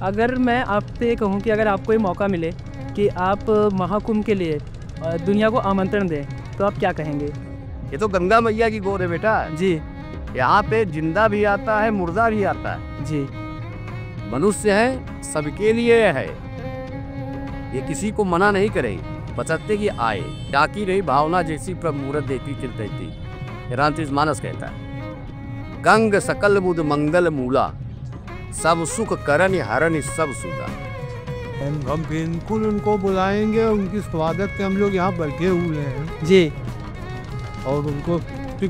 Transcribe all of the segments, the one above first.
अगर मैं आपसे कहूँ कि अगर आपको ये मौका मिले कि आप महाकुंभ के लिए दुनिया को आमंत्रण दें, तो आप क्या कहेंगे? ये तो गंगा मैया की गोद है बेटा। जी। यहाँ पे जिंदा भी आता है, मुर्दा भी आता है। जी। मनुष्य है, सबके लिए है। ये किसी को मना नहीं करेगी, बचते कि आए डाकी रही भावना जैसी प्रभु मूरत देती चिरतैती। रामचरित मानस कहता है, गंग सकल बुध मंगल मूला, सब सुख करन हरन सब सुधा। हम बिल्कुल उनको बुलाएंगे, उनकी स्वागत के हम लोग यहाँ बैठे हुए हैं जी। और उनको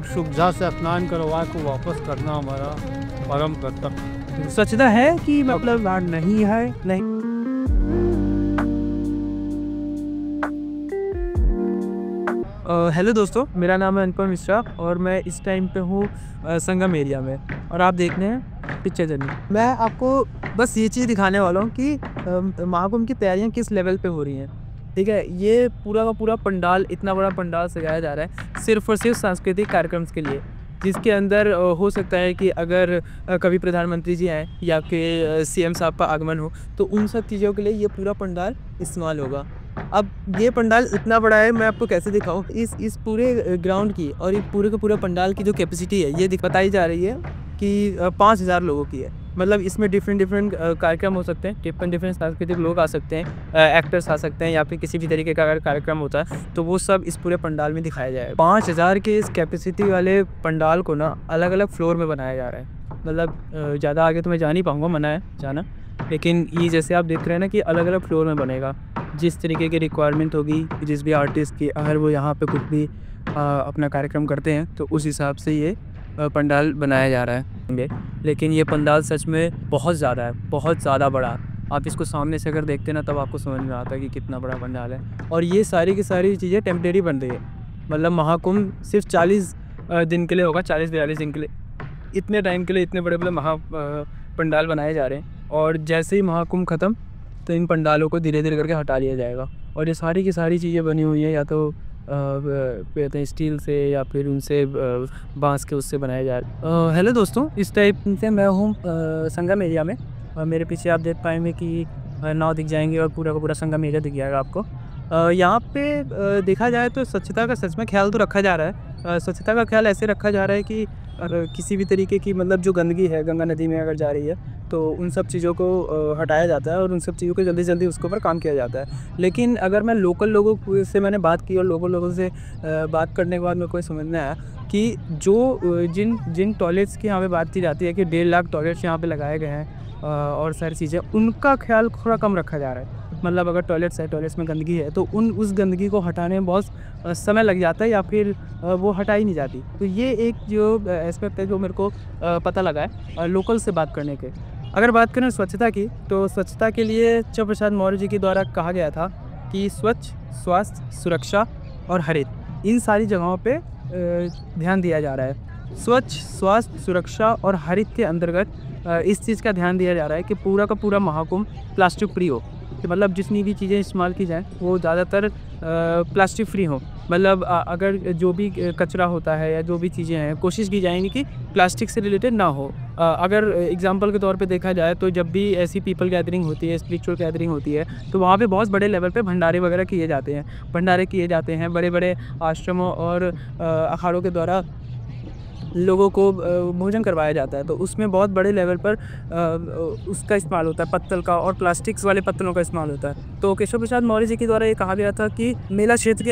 सुविधा से स्नान करवा के वापस करना हमारा परम कर्तव्य। स्वच्छता है कि मतलब नहीं है? नहीं। हेलो दोस्तों, मेरा नाम है अनुपम मिश्रा और मैं इस टाइम पे हूँ संगम एरिया में, और आप देख रहे हैं पिक्चर जर्नी। मैं आपको बस ये चीज़ दिखाने वाला हूँ कि महाकुंभ की तैयारियाँ किस लेवल पे हो रही हैं। ठीक है, ये पूरा का पूरा पंडाल, इतना बड़ा पंडाल सजाया जा रहा है सिर्फ और सिर्फ सांस्कृतिक कार्यक्रम के लिए, जिसके अंदर हो सकता है कि अगर कभी प्रधानमंत्री जी आए या फिर सीएम साहब का आगमन हो, तो उन सब चीज़ों के लिए ये पूरा पंडाल इस्तेमाल होगा। अब ये पंडाल इतना बड़ा है, मैं आपको कैसे दिखाऊं? इस पूरे ग्राउंड की और इस पूरे के पूरे पंडाल की जो कैपेसिटी है, ये बताई जा रही है कि 5000 लोगों की है। मतलब इसमें डिफरेंट कार्यक्रम हो सकते हैं, डिफरेंट सांस्कृतिक लोग आ सकते हैं, एक्टर्स आ सकते हैं, या फिर किसी भी तरीके का अगर कार्यक्रम होता है तो वो सब इस पूरे पंडाल में दिखाया जाएगा। 5000 के इस कैपेसिटी वाले पंडाल को ना अलग अलग फ्लोर में बनाया जा रहा है। मतलब ज़्यादा आगे तो मैं जा नहीं पाऊँगा, मना है जाना, लेकिन ये जैसे आप देख रहे हैं ना कि अलग अलग फ्लोर में बनेगा। जिस तरीके की रिक्वायरमेंट होगी जिस भी आर्टिस्ट की, अगर वो यहाँ पे कुछ भी अपना कार्यक्रम करते हैं तो उस हिसाब से ये पंडाल बनाया जा रहा है। लेकिन ये पंडाल सच में बहुत ज़्यादा है, बहुत ज़्यादा बड़ा। आप इसको सामने से अगर देखते ना तब आपको समझ में आता है कि कितना बड़ा पंडाल है। और ये सारी की सारी चीज़ें टेम्परेरी बन रही है। मतलब महाकुंभ सिर्फ 40 दिन के लिए होगा, 40-42 दिन के लिए, इतने टाइम के लिए इतने बड़े बड़े पंडाल बनाए जा रहे हैं। और जैसे ही महाकुंभ ख़त्म तो इन पंडालों को धीरे धीरे करके हटा लिया जाएगा। और ये सारी की सारी चीज़ें बनी हुई हैं या तो कहते हैं स्टील से या फिर उनसे बांस के उससे बनाए जा रहे। हेलो दोस्तों, इस टाइप से मैं हूँ संगम एरिया में, और मेरे पीछे आप देख पाएंगे कि नाव दिख जाएंगे और पूरा का पूरा संगम एरिया दिख जाएगा आपको। यहाँ पे देखा जाए तो स्वच्छता का सच में ख्याल तो रखा जा रहा है। स्वच्छता का ख्याल ऐसे रखा जा रहा है कि किसी भी तरीके की मतलब जो गंदगी है गंगा नदी में अगर जा रही है तो उन सब चीज़ों को हटाया जाता है और उन सब चीज़ों को जल्दी जल्दी उसके ऊपर काम किया जाता है। लेकिन अगर मैं लोकल लोगों से मैंने बात की और लोकल लोगों से बात करने के बाद मेरे को समझ में आया कि जो जिन टॉयलेट्स की यहाँ पे बात की जाती है कि 1.5 लाख टॉयलेट्स यहाँ पे लगाए गए हैं और सारी चीज़ें, उनका ख्याल थोड़ा कम रखा जा रहा है। मतलब अगर टॉयलेट्स है, टॉयलेट्स में गंदगी है तो उस गंदगी को हटाने में बहुत समय लग जाता है या फिर वो हटाई नहीं जाती। तो ये एक जो एस्पेक्ट है जो मेरे को पता लगा है लोकल से बात करने के। अगर बात करें स्वच्छता की, तो स्वच्छता के लिए चंद्र प्रसाद मौर्य जी के द्वारा कहा गया था कि स्वच्छ, स्वास्थ्य, सुरक्षा और हरित, इन सारी जगहों पे ध्यान दिया जा रहा है। स्वच्छ, स्वास्थ्य, सुरक्षा और हरित के अंतर्गत इस चीज़ का ध्यान दिया जा रहा है कि पूरा का पूरा महाकुंभ प्लास्टिक फ्री हो। कि मतलब जितनी भी चीज़ें इस्तेमाल की जाएँ वो ज़्यादातर प्लास्टिक फ्री हो। मतलब अगर जो भी कचरा होता है या जो भी चीज़ें हैं कोशिश की जाएंगी कि प्लास्टिक से रिलेटेड ना हो। अगर एग्जांपल के तौर पे देखा जाए तो जब भी ऐसी पीपल गैदरिंग होती है, स्पिरिचुअल गैदरिंग होती है, तो वहाँ पे बहुत बड़े लेवल पे भंडारे वगैरह किए जाते हैं। भंडारे किए जाते हैं बड़े बड़े आश्रमों और अखाड़ों के द्वारा लोगों को भोजन करवाया जाता है। तो उसमें बहुत बड़े लेवल पर उसका इस्तेमाल होता है, पत्तल का और प्लास्टिक्स वाले पत्तलों का इस्तेमाल होता है। तो केशव प्रसाद मौर्य जी के द्वारा ये कहा गया था कि मेला क्षेत्र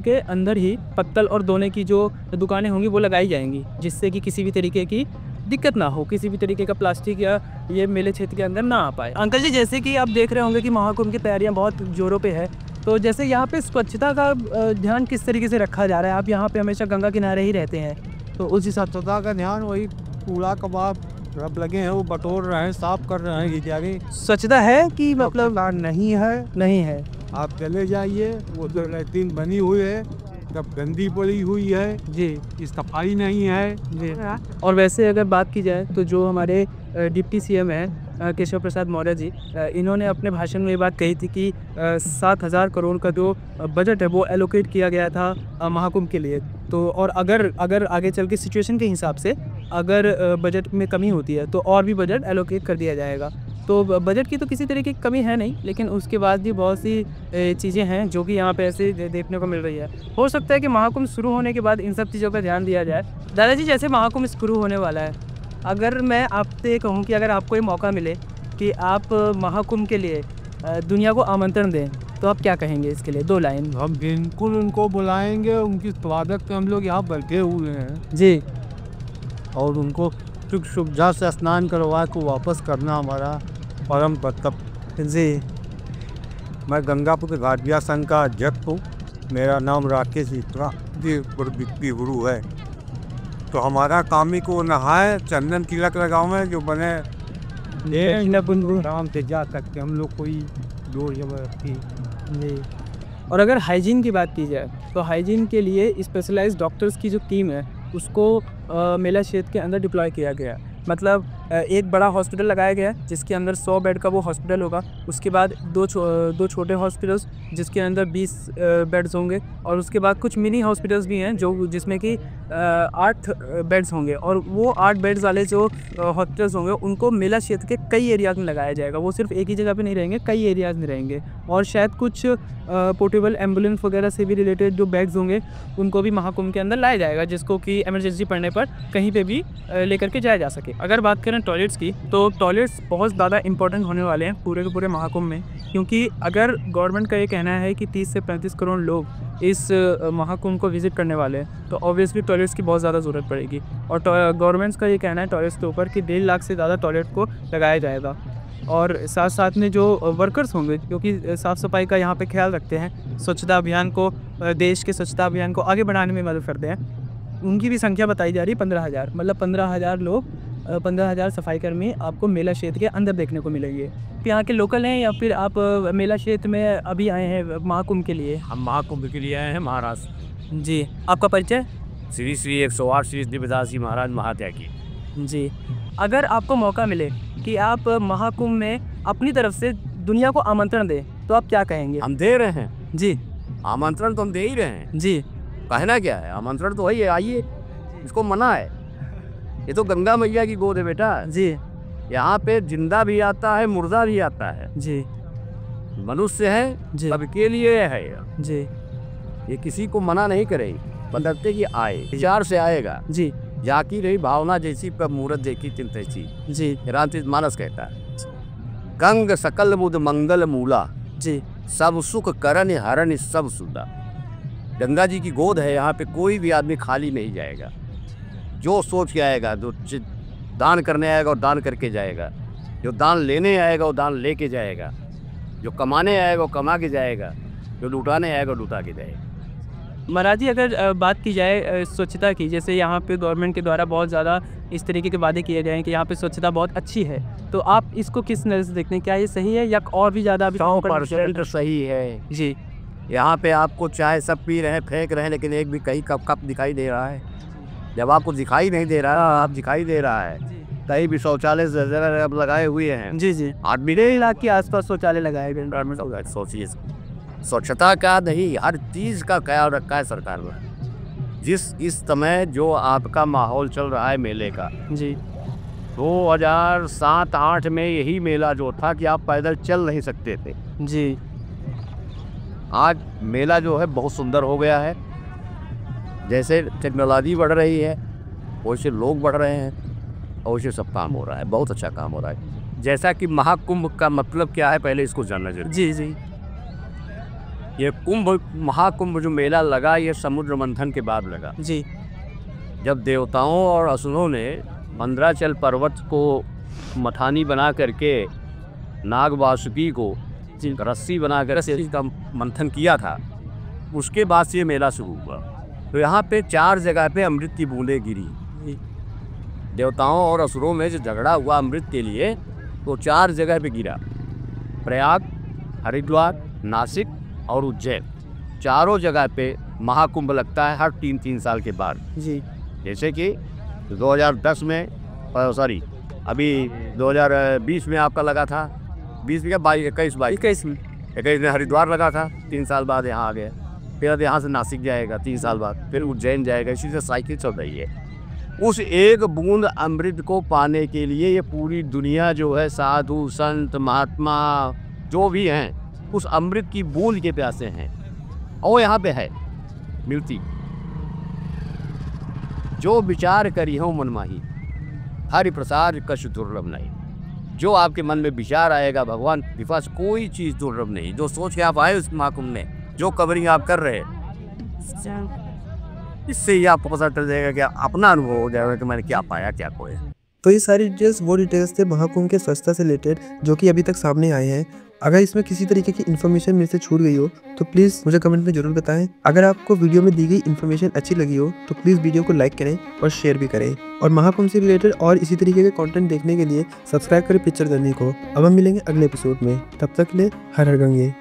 के अंदर ही पत्तल और दोने की जो दुकानें होंगी वो लगाई जाएंगी, जिससे कि किसी भी तरीके की दिक्कत ना हो, किसी भी तरीके का प्लास्टिक या ये मेले क्षेत्र के अंदर ना आ पाए। अंकल जी, जैसे कि आप देख रहे होंगे कि महाकुंभ की तैयारियाँ बहुत जोरों पे है, तो जैसे यहाँ पे स्वच्छता का ध्यान किस तरीके से रखा जा रहा है? आप यहाँ पे हमेशा गंगा किनारे ही रहते हैं, तो उस हिसाब से स्वच्छता का ध्यान वही कूड़ा कबाब रब लगे हैं वो बटोर रहे हैं, साफ कर रहे हैं। इत्यादि स्वच्छता है कि मतलब नहीं है, नहीं है? आप चले जाइए, वो तो लैट्रिन बनी हुई है, तब गंदी पड़ी हुई है जी, सफाई नहीं है जी। और वैसे अगर बात की जाए तो जो हमारे डिप्टी सीएम हैं केशव प्रसाद मौर्य जी, इन्होंने अपने भाषण में ये बात कही थी कि 7000 करोड़ का जो बजट है वो एलोकेट किया गया था महाकुंभ के लिए। तो और अगर आगे चल के सिचुएशन के हिसाब से अगर बजट में कमी होती है तो और भी बजट एलोकेट कर दिया जाएगा। तो बजट की तो किसी तरीके की कमी है नहीं, लेकिन उसके बाद भी बहुत सी चीज़ें हैं जो कि यहाँ पे ऐसे देखने को मिल रही है। हो सकता है कि महाकुंभ शुरू होने के बाद इन सब चीज़ों पर ध्यान दिया जाए। दादाजी, जैसे महाकुंभ शुरू होने वाला है, अगर मैं आपसे कहूँ कि अगर आपको ये मौका मिले कि आप महाकुंभ के लिए दुनिया को आमंत्रण दें, तो आप क्या कहेंगे इसके लिए? 2 लाइन। हम बिल्कुल उनको बुलाएंगे, उनकी स्वागत में हम लोग यहाँ बैठे हुए हैं जी। और उनको सुख सुविधा से स्नान करवा के वापस करना हमारा परम कर्तव्य। जी। मैं गंगापुर घाटिया संघ का अध्यक्ष हूँ। मेरा नाम राकेश इत्रा वित्ती गुरु है। तो हमारा काम ही को नहाए, चंदन तिलक लगावे, जो बने आराम से जा सकते हम लोग, कोई जोर जबरदस्ती। जी। और अगर हाइजीन की बात की जाए, तो हाइजीन के लिए स्पेशलाइज्ड डॉक्टर्स की जो टीम है, उसको मेला क्षेत्र के अंदर डिप्लॉय किया गया। मतलब एक बड़ा हॉस्पिटल लगाया गया है जिसके अंदर 100 बेड का वो हॉस्पिटल होगा। उसके बाद दो छोटे हॉस्पिटल्स जिसके अंदर 20 बेड्स होंगे, और उसके बाद कुछ मिनी हॉस्पिटल्स भी हैं जो जिसमें कि 8 बेड्स होंगे। और वो 8 बेड्स वाले जो हॉस्पिटल्स होंगे उनको मेला क्षेत्र के कई एरियाज़ में लगाया जाएगा। वो सिर्फ एक ही जगह पे नहीं रहेंगे, कई एरियाज़ में रहेंगे। और शायद कुछ पोर्टेबल एम्बुलेंस वगैरह से भी रिलेटेड जो बैग्स होंगे उनको भी महाकुंभ के अंदर लाया जाएगा, जिसको कि इमरजेंसी पड़ने पर कहीं पे भी लेकर के जाया जा सके। अगर बात करें टॉयलेट्स की, तो टॉयलेट्स बहुत ज़्यादा इंपॉर्टेंट होने वाले हैं पूरे के पूरे महाकुंभ में, क्योंकि अगर गवर्नमेंट का ये कहना है कि 30 से 35 करोड़ लोग इस महाकुंभ को विज़िट करने वाले हैं, तो ऑब्वियसली टॉयलेट्स की बहुत ज़्यादा ज़रूरत पड़ेगी। और गवर्नमेंट्स का ये कहना है टॉयलेट्स के ऊपर कि 1.5 लाख से ज़्यादा टॉयलेट को लगाया जाएगा। और साथ साथ में जो वर्कर्स होंगे, क्योंकि साफ़ सफाई का यहाँ पे ख्याल रखते हैं, स्वच्छता अभियान को, देश के स्वच्छता अभियान को आगे बढ़ाने में मदद करते हैं, उनकी भी संख्या बताई जा रही है 15,000। मतलब 15,000 लोग, 15,000 सफाई कर्मी आपको मेला क्षेत्र के अंदर देखने को मिलेंगे। यहाँ के लोकल हैं या फिर आप मेला क्षेत्र में अभी आए हैं महाकुंभ के लिए? हम महाकुंभ के लिए आए हैं महाराष्ट्र। जी। आपका परिचय? श्री श्री 108 श्री दिव्यदास जी महाराज महात्यागी। जी। अगर आपको मौका मिले कि आप महाकुंभ में अपनी तरफ से दुनिया को आमंत्रण दें, तो आप क्या कहेंगे? हम दे रहे हैं जी। आमंत्रण तो हम दे ही रहे हैं जी। कहना क्या है, आमंत्रण तो वही है, आइए। इसको मना है, ये तो गंगा मैया की गोद है बेटा। जी। यहाँ पे जिंदा भी आता है, मुर्दा भी आता है। जी। मनुष्य है, जी। सबके लिए है। जी। ये किसी को मना नहीं करेगी, बदलते कि आए, विचार से आएगा। जी। जाकी रही भावना जैसी, पर मुहूर्त देखी चिंत ऐसी। जी। रामचरित मानस कहता है, गंग सकल बुध मंगल मूला, जी। सब सुख करन हरण सब सुधा। गंगा जी की गोद है, यहाँ पे कोई भी आदमी खाली नहीं जाएगा। जो सोच के आएगा, जो दान करने आएगा वो दान करके जाएगा, जो दान लेने आएगा वो दान लेके जाएगा, जो कमाने आएगा वो कमा के जाएगा, जो लुटाने आएगा वो लुटा के जाएगा। महाराज जी, अगर बात की जाए स्वच्छता की, जैसे यहाँ पे गवर्नमेंट के द्वारा बहुत ज़्यादा इस तरीके के वादे किए गए हैं कि यहाँ पे स्वच्छता बहुत अच्छी है, तो आप इसको किस नज़र से देखते हैं? क्या ये सही है या और भी ज़्यादा? 100% सही है जी। यहाँ पे आपको चाय सब पी रहे हैं, फेंक रहे हैं, लेकिन एक भी कहीं कप दिखाई दे रहा है? जब आपको दिखाई नहीं दे रहा, आप दिखाई दे रहा है, कहीं भी शौचालय अब लगाए हुए हैं। जी। जी। आदमी मेरे इलाके के आसपास शौचालय लगाए गए। सोचिए, स्वच्छता का नहीं, हर चीज़ का ख्याल रखा है सरकार ने। इस समय जो आपका माहौल चल रहा है मेले का, जी, 2007-8 में यही मेला जो था कि आप पैदल चल नहीं सकते थे। जी। आज मेला जो है बहुत सुंदर हो गया है। जैसे टेक्नोलॉजी बढ़ रही है, वैसे लोग बढ़ रहे हैं, और वैसे सब काम हो रहा है, बहुत अच्छा काम हो रहा है। जैसा कि महाकुंभ का मतलब क्या है, पहले इसको जानना जरूरी। जी। जी। ये महाकुंभ जो मेला लगा, ये समुद्र मंथन के बाद लगा। जी। जब देवताओं और असुरों ने 15 पर्वत को मथानी बना करके नाग वासुकी को रस्सी बनाकर इसका मंथन किया था, उसके बाद से ये मेला शुरू हुआ। तो यहाँ पे 4 जगह पे अमृत की बूंदें गिरी। देवताओं और असुरों में जो झगड़ा हुआ अमृत के लिए, तो 4 जगह पे गिरा। प्रयाग, हरिद्वार, नासिक और उज्जैन, चारों जगह पे महाकुंभ लगता है हर 3-3 साल के बाद। जी। जैसे कि 2010 में, सॉरी अभी 2020 में आपका लगा था, 20 में 21 में हरिद्वार लगा था, 3 साल बाद यहाँ आ गया। फिर अब यहाँ से नासिक जाएगा 3 साल बाद, फिर उज्जैन जाएगा, इसी से साइकिल चल रही है। उस एक बूंद अमृत को पाने के लिए ये पूरी दुनिया जो है, साधु संत महात्मा जो भी हैं, उस अमृत की बूंद के प्यासे हैं। और यहाँ पे है मिलती, जो विचार करी हो मनमाही, हरि प्रसाद कछु दुर्लभ नहीं। जो आपके मन में विचार आएगा भगवान के पास कोई चीज़ दुर्लभ नहीं। जो सोच के आप आए उस महाकुंभ में, जो कवरिंग आप कर रहे हैं, इससे ही आपको पता चल जाएगा कि अपना अनुभव हो जाएगा कि मैंने क्या पाया क्या खोया। तो ये सारी डिटेल्स वो डिटेल्स थे महाकुंभ के स्वच्छता से रिलेटेड जो कि अभी तक सामने आए हैं। अगर इसमें किसी तरीके की इन्फॉर्मेशन मेरे से छूट गई हो तो प्लीज़ मुझे कमेंट में ज़रूर बताएं। अगर आपको वीडियो में दी गई इन्फॉर्मेशन अच्छी लगी हो तो प्लीज़ वीडियो को लाइक करें और शेयर भी करें। और महाकुंभ से रिलेटेड और इसी तरीके के कंटेंट देखने के लिए सब्सक्राइब करें पिक्चर जर्नी को। अब हम मिलेंगे अगले एपिसोड में, तब तक के लिए हर हर गंगे।